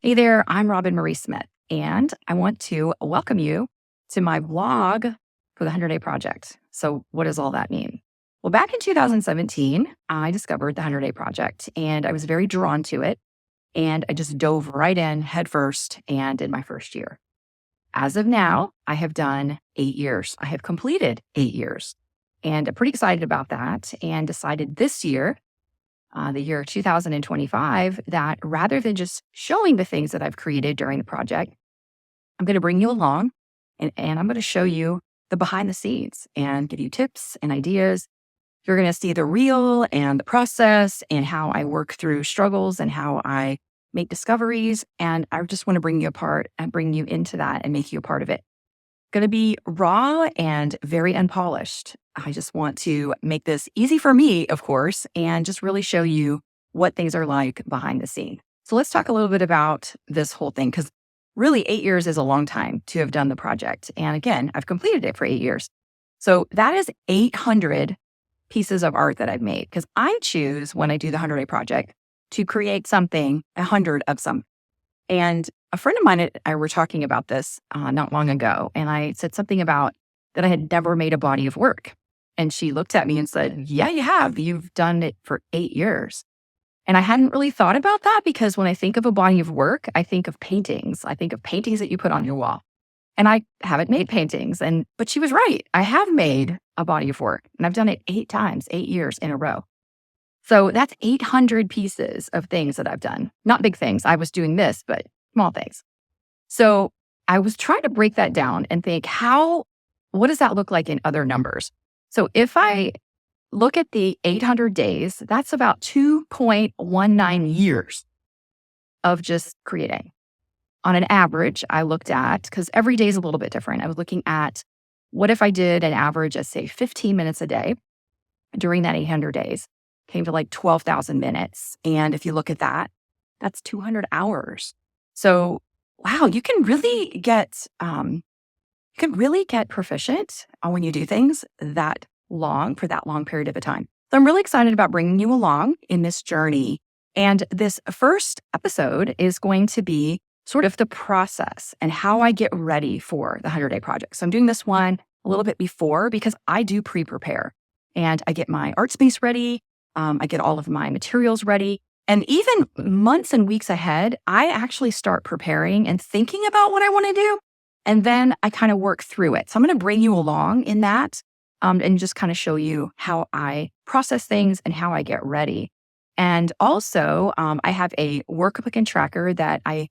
Hey there, I'm Roben-Marie Smith, and I want to welcome you to my blog for the 100 Day Project. So, what does all that mean? Well, back in 2017, I discovered the 100 Day Project, and I was very drawn to it. And I just dove right in headfirst and in my first year. As of now, I have done 8 years. I have completed 8 years, and I'm pretty excited about that. And decided this year, the year 2025, that rather than just showing the things that I've created during the project, I'm going to bring you along and I'm going to show you the behind the scenes and give you tips and ideas. You're going to see the real and the process and how I work through struggles and how I make discoveries. And I just want to bring you apart and bring you into that and make you a part of it. Going to be raw and very unpolished. I just want to make this easy for me, of course, and just really show you what things are like behind the scene. So let's talk a little bit about this whole thing, because really 8 years is a long time to have done the project. And again, I've completed it for 8 years. So that is 800 pieces of art that I've made, because I choose when I do the 100 Day Project to create something, 100 of some. And a friend of mine and I were talking about this not long ago, and I said something about that I had never made a body of work. And she looked at me and said, "Yeah, you have. You've done it for 8 years." And I hadn't really thought about that, because when I think of a body of work, I think of paintings. I think of paintings that you put on your wall. And I haven't made paintings. But she was right. I have made a body of work, and I've done it 8 times, 8 years in a row. So that's 800 pieces of things that I've done. Not big things. I was doing this, but small things. So I was trying to break that down and think, what does that look like in other numbers? So if I look at the 800 days, that's about 2.19 years of just creating. On an average, I looked at, because every day is a little bit different. I was looking at what if I did an average of, say, 15 minutes a day during that 800 days. Came to like 12,000 minutes. And if you look at that, that's 200 hours. So, wow, you can really get proficient when you do things that long for that long period of a time. So I'm really excited about bringing you along in this journey. And this first episode is going to be sort of the process and how I get ready for the 100 Day Project. So I'm doing this one a little bit before, because I do pre-prepare, and I get my art space ready. I get all of my materials ready. And even months and weeks ahead, I actually start preparing and thinking about what I want to do. And then I kind of work through it. So I'm going to bring you along in that and just kind of show you how I process things and how I get ready. And also, I have a workbook and tracker that I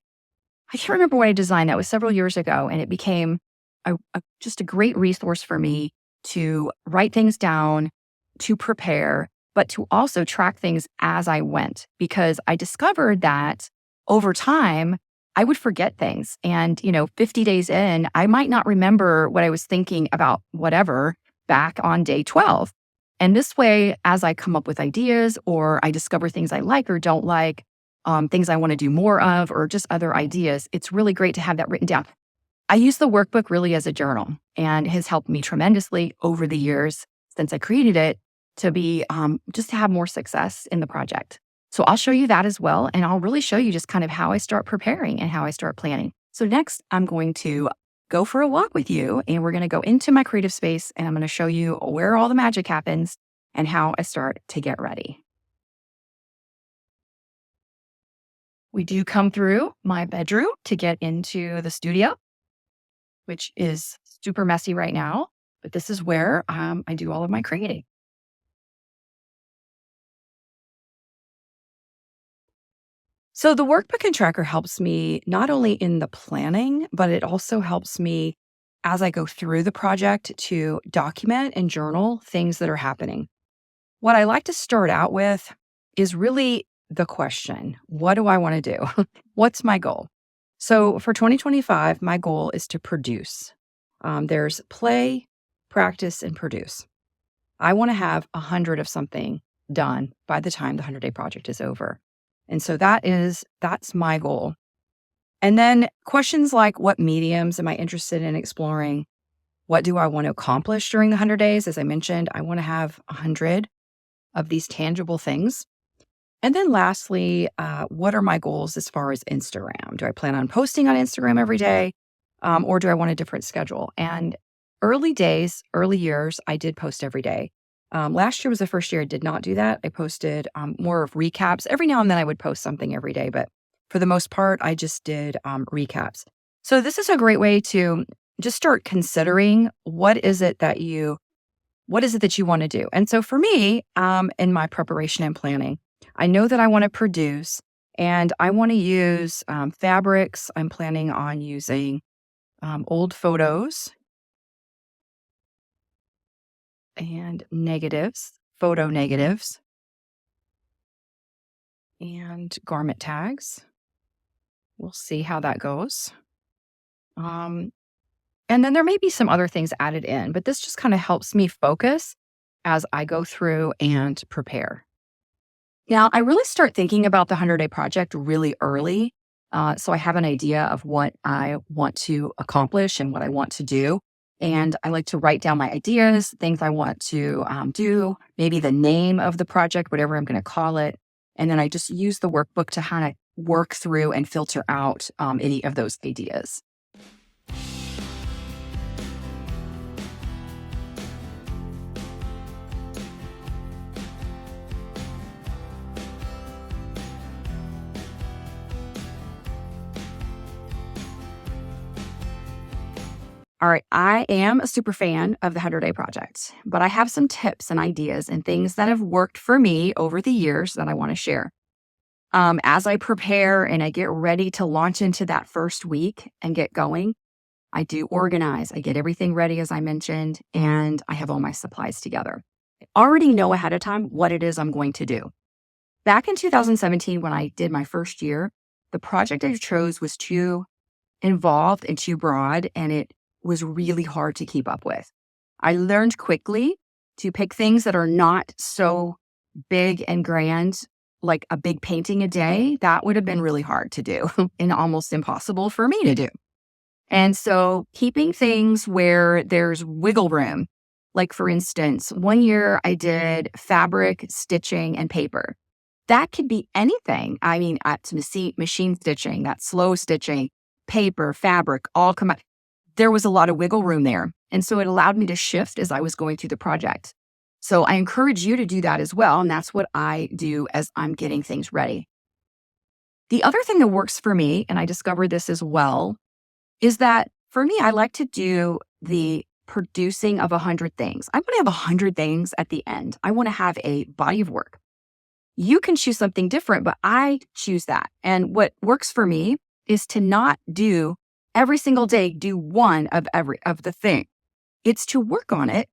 can't remember what I designed. That was several years ago. And it became just a great resource for me to write things down, to prepare, but to also track things as I went, because I discovered that over time, I would forget things. And, 50 days in, I might not remember what I was thinking about whatever back on day 12. And this way, as I come up with ideas, or I discover things I like or don't like, things I want to do more of, or just other ideas, it's really great to have that written down. I use the workbook really as a journal, and it has helped me tremendously over the years since I created it, to be just to have more success in the project. So I'll show you that as well. And I'll really show you just kind of how I start preparing and how I start planning. So next, I'm going to go for a walk with you, and we're going to go into my creative space, and I'm going to show you where all the magic happens and how I start to get ready. We do come through my bedroom to get into the studio, which is super messy right now, but this is where I do all of my creating. So the workbook and tracker helps me not only in the planning, but it also helps me as I go through the project to document and journal things that are happening. What I like to start out with is really the question, what do I want to do? What's my goal? So for 2025, my goal is to produce. There's play, practice, and produce. I want to have 100 of something done by the time the 100 Day Project is over. And so that's my goal. And then questions like, what mediums am I interested in exploring? What do I want to accomplish during the 100 days? As I mentioned, I want to have 100 of these tangible things. And then lastly, what are my goals as far as Instagram? Do I plan on posting on Instagram every day? Or do I want a different schedule? And early days, early years, I did post every day. Last year was the first year I did not do that. I posted more of recaps. Every now and then I would post something every day, but for the most part, I just did recaps. So this is a great way to just start considering what is it that you want to do. And so for me, in my preparation and planning, I know that I want to produce and I want to use fabrics. I'm planning on using old photos and negatives, photo negatives, and garment tags. We'll see how that goes. And then there may be some other things added in, but this just kind of helps me focus as I go through and prepare. Now, I really start thinking about the 100-day project really early. So I have an idea of what I want to accomplish and what I want to do. And I like to write down my ideas, things I want to do, maybe the name of the project, whatever I'm going to call it. And then I just use the workbook to kind of work through and filter out any of those ideas. All right, I am a super fan of the 100-day project, but I have some tips and ideas and things that have worked for me over the years that I want to share. As I prepare and I get ready to launch into that first week and get going, I do organize. I get everything ready, as I mentioned, and I have all my supplies together. I already know ahead of time what it is I'm going to do. Back in 2017, when I did my first year, the project I chose was too involved and too broad, and it was really hard to keep up with. I learned quickly to pick things that are not so big and grand, like a big painting a day. That would have been really hard to do and almost impossible for me to do. And so keeping things where there's wiggle room, like for instance, one year I did fabric, stitching, and paper. That could be anything. I mean, machine stitching, that slow stitching, paper, fabric, all combined. There was a lot of wiggle room there. And so it allowed me to shift as I was going through the project. So I encourage you to do that as well. And that's what I do as I'm getting things ready. The other thing that works for me, and I discovered this as well, is that for me, I like to do the producing of 100 things. I want to have 100 things at the end. I want to have a body of work. You can choose something different, but I choose that. And what works for me is to not do every single day, do one of the thing. It's to work on it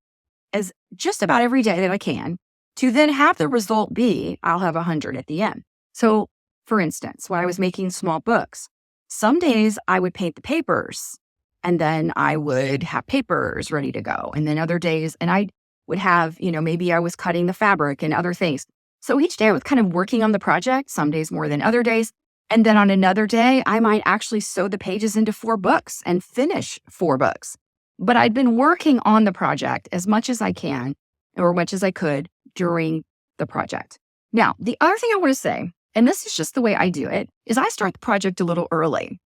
as just about every day that I can, to then have the result be, I'll have 100 at the end. So for instance, when I was making small books, some days I would paint the papers and then I would have papers ready to go. And then other days, and I would have, maybe I was cutting the fabric and other things. So each day I was kind of working on the project, some days more than other days. And then on another day, I might actually sew the pages into 4 books and finish 4 books. But I'd been working on the project as much as I can, or much as I could during the project. Now, the other thing I want to say, and this is just the way I do it, is I start the project a little early.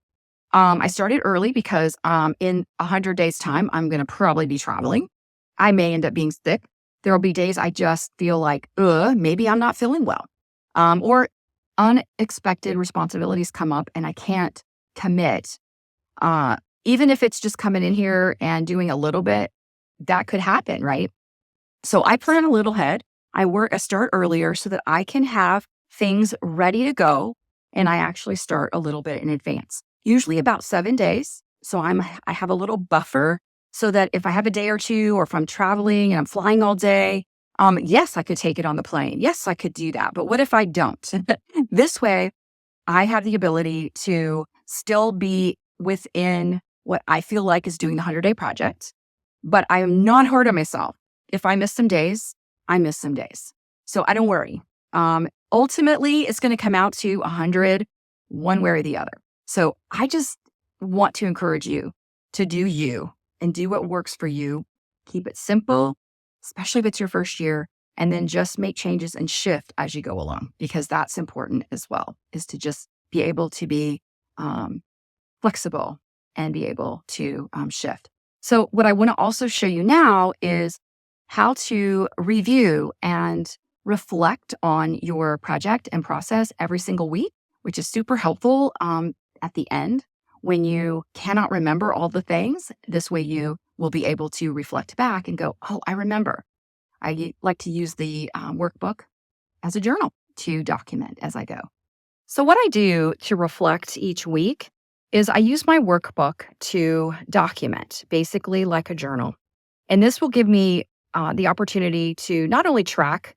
I started early because in 100 days' time, I'm going to probably be traveling. I may end up being sick. There will be days I just feel like, maybe I'm not feeling well. Or unexpected responsibilities come up and I can't commit. Even if it's just coming in here and doing a little bit, that could happen, right? So I plan a little ahead. I start earlier so that I can have things ready to go. And I actually start a little bit in advance, usually about 7 days. So I have a little buffer so that if I have a day or two, or if I'm traveling and I'm flying all day, yes, I could take it on the plane. Yes, I could do that. But what if I don't? This way, I have the ability to still be within what I feel like is doing the 100-day project, but I am not hard on myself. If I miss some days, I miss some days. So I don't worry. Ultimately, it's going to come out to 100 one way or the other. So I just want to encourage you to do you and do what works for you. Keep it simple, especially if it's your first year. and then just make changes and shift as you go along, because that's important as well, is to just be able to be flexible and be able to shift. So what I want to also show you now is how to review and reflect on your project and process every single week, which is super helpful at the end when you cannot remember all the things. This way you will be able to reflect back and go, oh, I remember. I like to use the workbook as a journal to document as I go. So what I do to reflect each week is I use my workbook to document, basically like a journal. And this will give me the opportunity to not only track,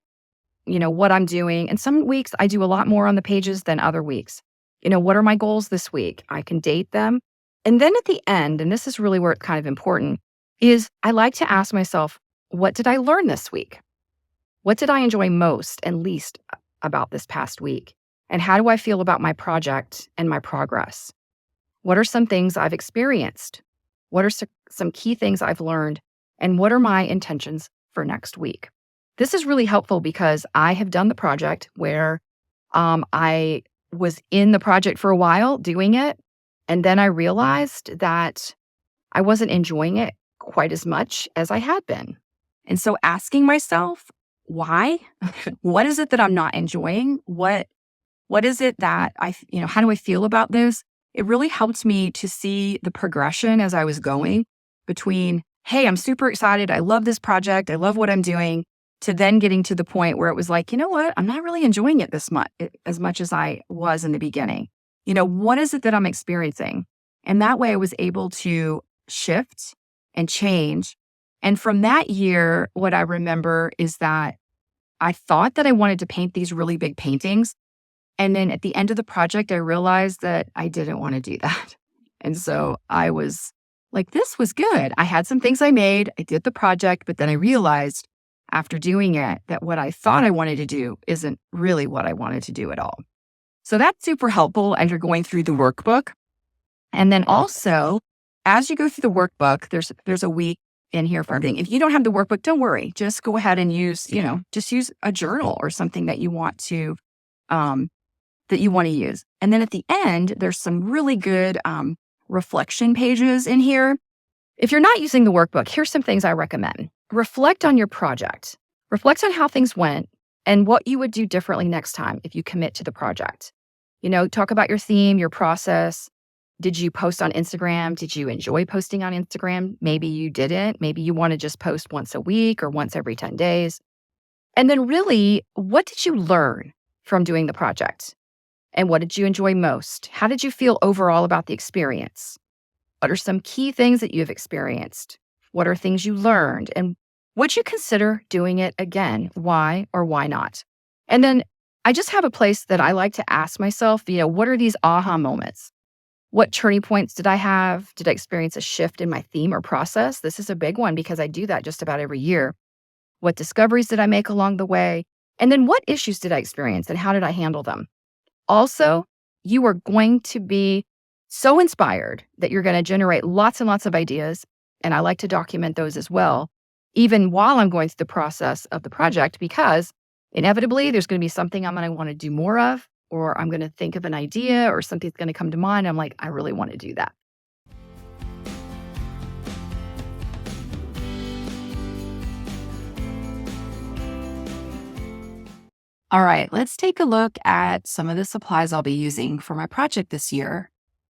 what I'm doing. And some weeks I do a lot more on the pages than other weeks. What are my goals this week? I can date them. And then at the end, and this is really where it's kind of important, is I like to ask myself, what did I learn this week? What did I enjoy most and least about this past week? And how do I feel about my project and my progress? What are some things I've experienced? What are some key things I've learned? And what are my intentions for next week? This is really helpful because I have done the project where I was in the project for a while doing it. And then I realized that I wasn't enjoying it quite as much as I had been. And so asking myself, why? What is it that I'm not enjoying? What is it that how do I feel about this? It really helped me to see the progression as I was going between, hey, I'm super excited. I love this project. I love what I'm doing, to then getting to the point where it was like, you know what? I'm not really enjoying it as much as I was in the beginning. What is it that I'm experiencing? And that way I was able to shift and change. And from that year, what I remember is that I thought that I wanted to paint these really big paintings. And then at the end of the project, I realized that I didn't want to do that. And so I was like, this was good. I had some things I made. I did the project, but then I realized after doing it that what I thought I wanted to do isn't really what I wanted to do at all. So that's super helpful as you're going through the workbook. And then also, as you go through the workbook, there's a week in here for everything. If you don't have the workbook, don't worry. Just go ahead and use a journal or something that you want to use. And then at the end, there's some really good reflection pages in here. If you're not using the workbook, here's some things I recommend. Reflect on your project. Reflect on how things went and what you would do differently next time if you commit to the project. Talk about your theme, your process. Did you post on Instagram? Did you enjoy posting on Instagram? Maybe you didn't. Maybe you want to just post once a week or once every 10 days. And then really, what did you learn from doing the project? And what did you enjoy most? How did you feel overall about the experience? What are some key things that you have experienced? What are things you learned? And would you consider doing it again? Why or why not? And then I just have a place that I like to ask myself, what are these aha moments? What turning points did I have? Did I experience a shift in my theme or process? This is a big one because I do that just about every year. What discoveries did I make along the way? And then what issues did I experience and how did I handle them? Also, you are going to be so inspired that you're going to generate lots and lots of ideas. And I like to document those as well, even while I'm going through the process of the project, because inevitably there's going to be something I'm going to want to do more of, or I'm going to think of an idea or something's going to come to mind. I'm like, I really want to do that. All right, let's take a look at some of the supplies I'll be using for my project this year.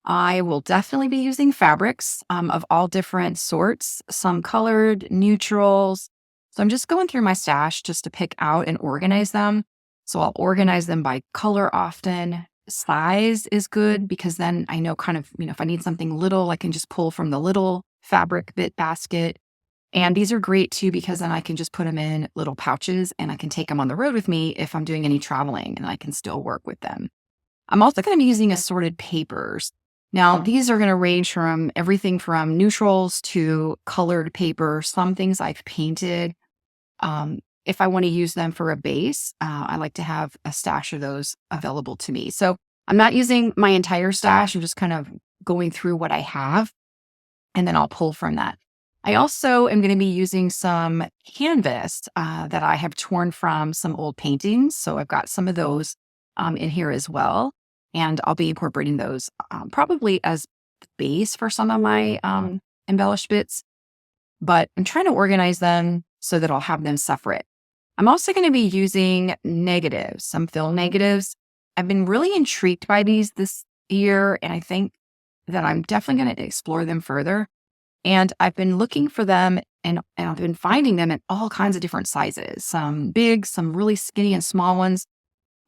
I will definitely be using fabrics of all different sorts, some colored, neutrals. So I'm just going through my stash just to pick out and organize them. So I'll organize them by color often. Size is good because then I know if I need something little, I can just pull from the little fabric bit basket. And these are great too, because then I can just put them in little pouches and I can take them on the road with me if I'm doing any traveling and I can still work with them. I'm also going to be using assorted papers. Now, these are going to range from everything from neutrals to colored paper. Some things I've painted. If I want to use them for a base, I like to have a stash of those available to me. So I'm not using my entire stash. I'm just kind of going through what I have and then I'll pull from that. I also am going to be using some canvas that I have torn from some old paintings. So I've got some of those in here as well. And I'll be incorporating those probably as the base for some of my embellished bits. But I'm trying to organize them so that I'll have them separate. I'm also going to be using negatives, some fill negatives. I've been really intrigued by these this year, and I think that I'm definitely going to explore them further. And I've been looking for them and I've been finding them in all kinds of different sizes, some big, some really skinny and small ones.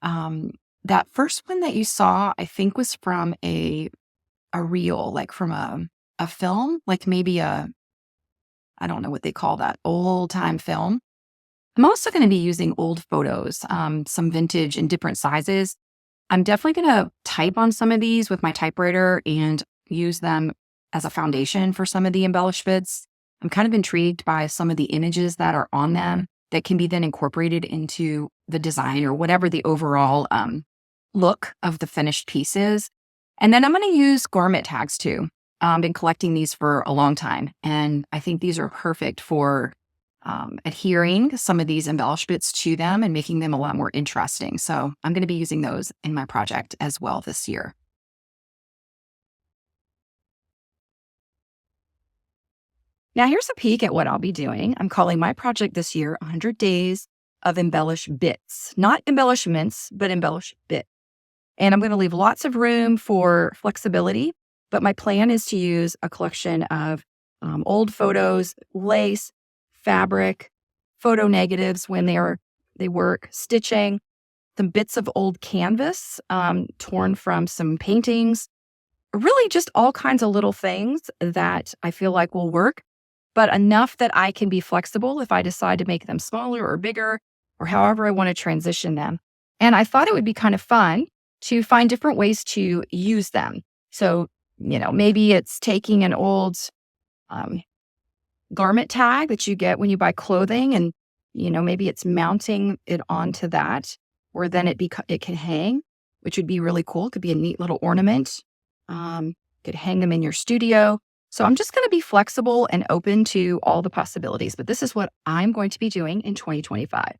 Um, that first one that you saw, I think was from a reel, like from a film, like maybe I don't know what they call that, old time film. I'm also going to be using old photos, some vintage in different sizes. I'm definitely going to type on some of these with my typewriter and use them as a foundation for some of the embellished bits. I'm kind of intrigued by some of the images that are on them that can be then incorporated into the design or whatever the overall look of the finished piece is. And then I'm going to use garment tags too. I've been collecting these for a long time, and I think these are perfect for adhering some of these embellished bits to them and making them a lot more interesting. So I'm going to be using those in my project as well this year. Now here's a peek at what I'll be doing. I'm calling my project this year 100 Days of Embellished Bits. Not embellishments, but embellished bit. And I'm going to leave lots of room for flexibility, but my plan is to use a collection of old photos, lace, fabric, photo negatives when they work, stitching, some bits of old canvas torn from some paintings, really just all kinds of little things that I feel like will work, but enough that I can be flexible if I decide to make them smaller or bigger or however I want to transition them. And I thought it would be kind of fun to find different ways to use them. So, maybe it's taking an old garment tag that you get when you buy clothing and, maybe it's mounting it onto that where then it can hang, which would be really cool. It could be a neat little ornament. Could hang them in your studio. So I'm just going to be flexible and open to all the possibilities, but this is what I'm going to be doing in 2025.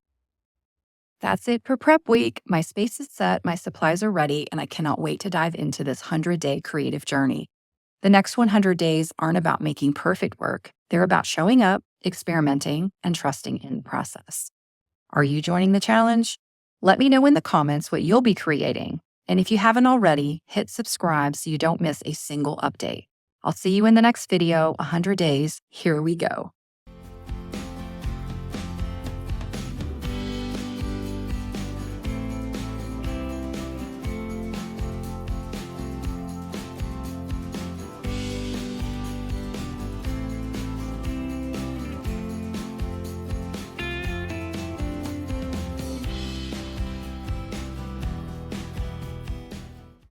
That's it for prep week. My space is set, my supplies are ready, and I cannot wait to dive into this 100-day creative journey. The next 100 days aren't about making perfect work. They're about showing up, experimenting, and trusting in the process. Are you joining the challenge? Let me know in the comments what you'll be creating. And if you haven't already, hit subscribe so you don't miss a single update. I'll see you in the next video, 100 days. Here we go.